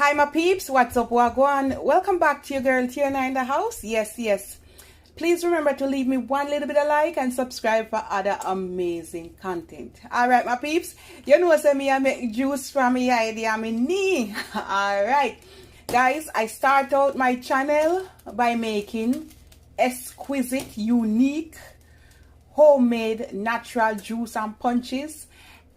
Hi my peeps, what's up, wagwan? Welcome back to your girl Tiana in the house. Yes. Please remember to leave me one little bit of like and subscribe for other amazing content. Alright my peeps, you know say me I make juice from my idea and my knee. Alright guys, I start out my channel by making exquisite, unique, homemade natural juice and punches,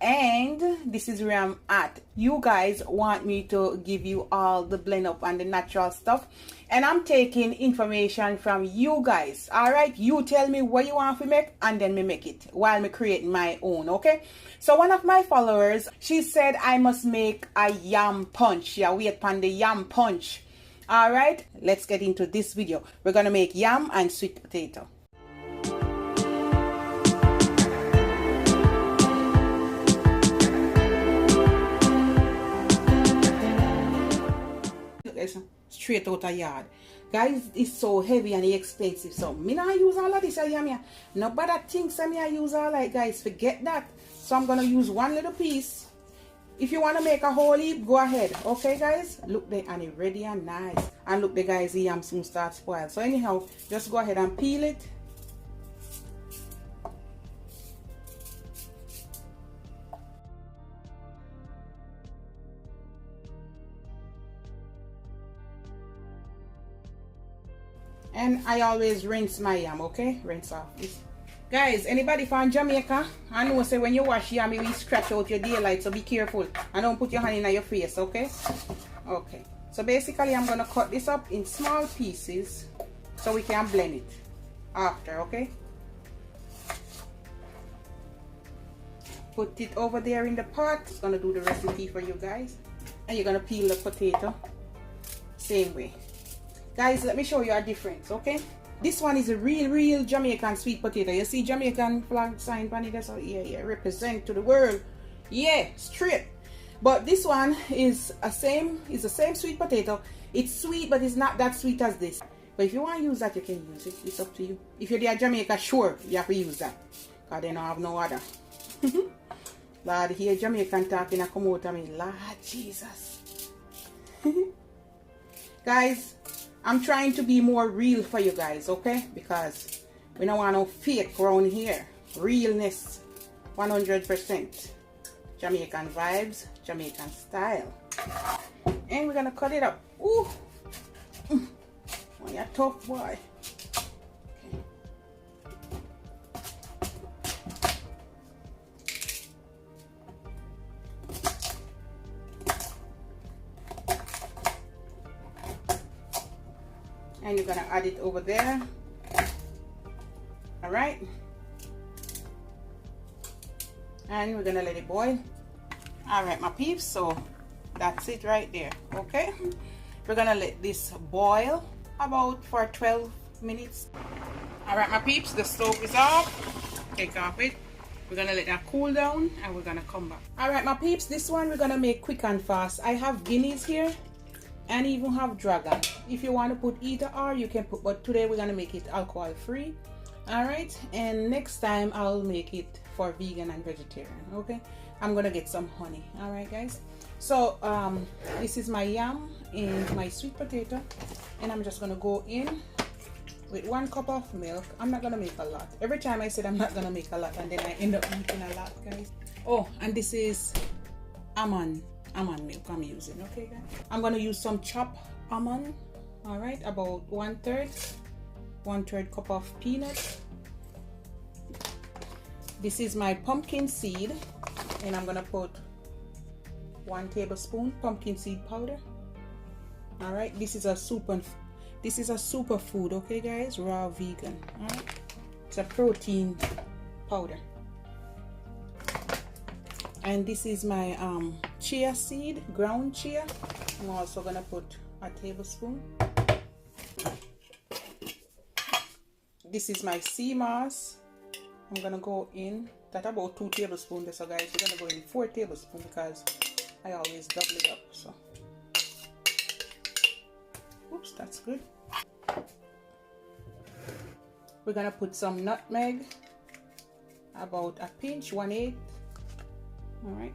and this is where I'm at. You guys want me to give you all the blend up and the natural stuff, and I'm taking information from you guys. All right, you tell me what you want to make and then me make it while me create my own. Okay, so one of my followers, she said I must make a yam punch. Yeah, wait upon the yam punch. All right, let's get into this video. We're gonna make yam and sweet potato. Straight out of yard, guys. It's so heavy and expensive, so me not use all of this yam here. Nobody thinks me I use all that, guys. Forget that. So I'm gonna use one little piece. If you want to make a whole heap, go ahead. Okay guys, look there, and it's ready and nice. And look, the guys, the yam soon start spoil. So anyhow, just go ahead and peel it. And I always rinse my yam, okay? Rinse off this. Guys, anybody from Jamaica, I know say when you wash yam, you will scratch out your daylight, so be careful. And don't put your hand in your face, okay? Okay. So basically, I'm going to cut this up in small pieces so we can blend it after, okay? Put it over there in the pot. It's going to do the recipe for you guys. And you're going to peel the potato same way. Guys, let me show you a difference, okay? This one is a real Jamaican sweet potato. You see Jamaican flag sign on it, so yeah, represent to the world. Yeah, straight. But this one is the same sweet potato. It's sweet, but it's not that sweet as this. But if you want to use that, you can use it. It's up to you. If you're there Jamaica, sure, you have to use that, because they don't have no other. Lord, here Jamaican talking and come out of me. Lord Jesus. Guys, I'm trying to be more real for you guys, okay? Because we don't want no fake around here. Realness, 100%. Jamaican vibes, Jamaican style. And we're gonna cut it up. Ooh, oh, you're a tough boy. Okay. And you're gonna add it over there. All right, and we're gonna let it boil. All right my peeps, so that's it right there. Okay, we're gonna let this boil about for 12 minutes. All right my peeps, the stove is off. Take off it. We're gonna let that cool down and we're gonna come back. All right my peeps, this one we're gonna make quick and fast. I have guineas here and even have dragon. If you want to put either or, you can put, but today we're gonna make it alcohol free. All right, and next time I'll make it for vegan and vegetarian. Okay, I'm gonna get some honey. All right guys, so this is my yam and my sweet potato, and I'm just gonna go in with 1 cup of milk. I'm not gonna make a lot. Every time I said I'm not gonna make a lot, and then I end up making a lot, guys. Oh, and this is almond milk I'm using. Okay guys, I'm gonna use some chopped almond. All right, about 1/3 cup of peanuts. This is my pumpkin seed, and I'm gonna put 1 tablespoon pumpkin seed powder. All right, this is a superfood, okay guys, raw vegan. All right, it's a protein powder. And this is my chia seed, ground chia. I'm also gonna put a tablespoon. This is my sea moss. I'm gonna go in that about 2 tablespoons. So guys, we're gonna go in 4 tablespoons because I always double it up. So oops, that's good. We're gonna put some nutmeg, about a pinch, 1/8. All right,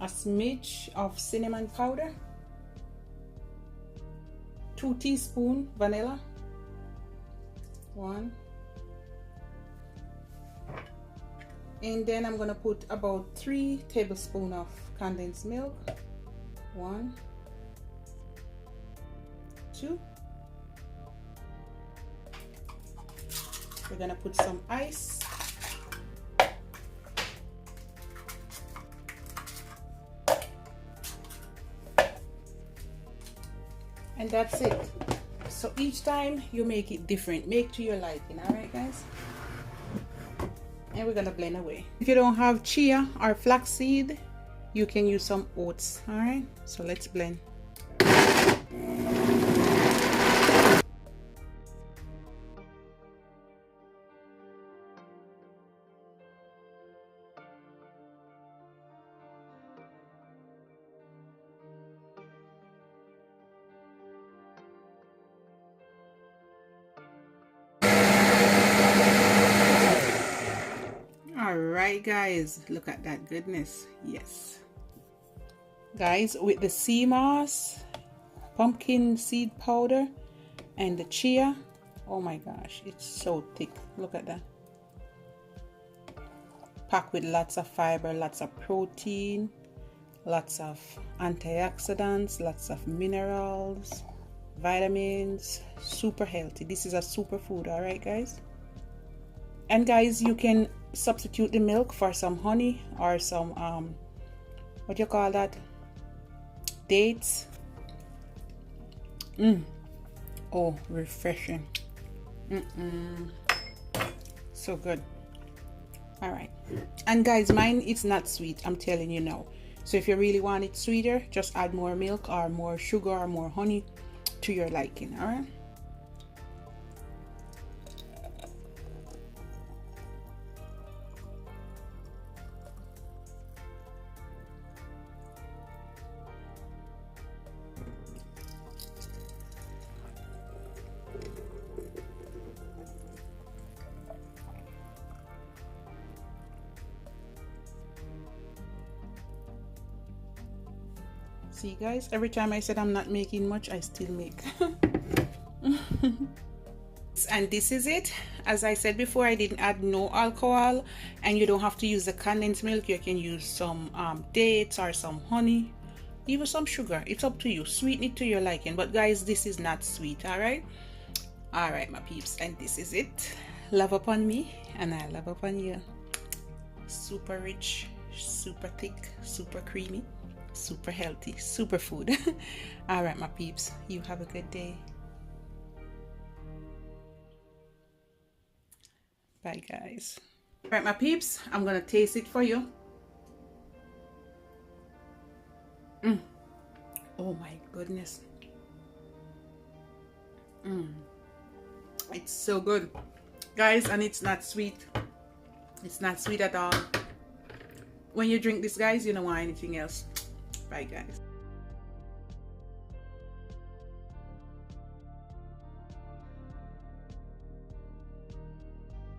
a smidge of cinnamon powder, 2 teaspoons vanilla, 1, and then I'm gonna put about 3 tablespoons of condensed milk, 1, 2. We're gonna put some ice, and that's it. So each time you make it different, make to your liking. All right, guys, and we're gonna blend away. If you don't have chia or flaxseed, you can use some oats. All right, so let's blend. All right, guys, look at that goodness. Yes, guys, with the sea moss, pumpkin seed powder, and the chia, oh my gosh, it's so thick. Look at that. Packed with lots of fiber, lots of protein, lots of antioxidants, lots of minerals, vitamins, super healthy. This is a super food. All right, guys. And guys, you can substitute the milk for some honey or some what do you call that, dates. Oh, refreshing. So good. All right, and guys, mine it's not sweet, I'm telling you now. So if you really want it sweeter, just add more milk or more sugar or more honey to your liking. All right. See guys, every time I said I'm not making much, I still make. And this is it. As I said before, I didn't add no alcohol, and you don't have to use the condensed milk. You can use some dates or some honey, even some sugar. It's up to you. Sweeten it to your liking. But guys, this is not sweet. All right, my peeps, and this is it. Love upon me and I love upon you. Super rich, super thick, super creamy, super healthy, super food. All right, my peeps, you have a good day. Bye guys. All right, my peeps, I'm gonna taste it for you. Oh my goodness. It's so good, guys, and it's not sweet. It's not sweet at all. When you drink this, guys, you don't want anything else. Bye guys.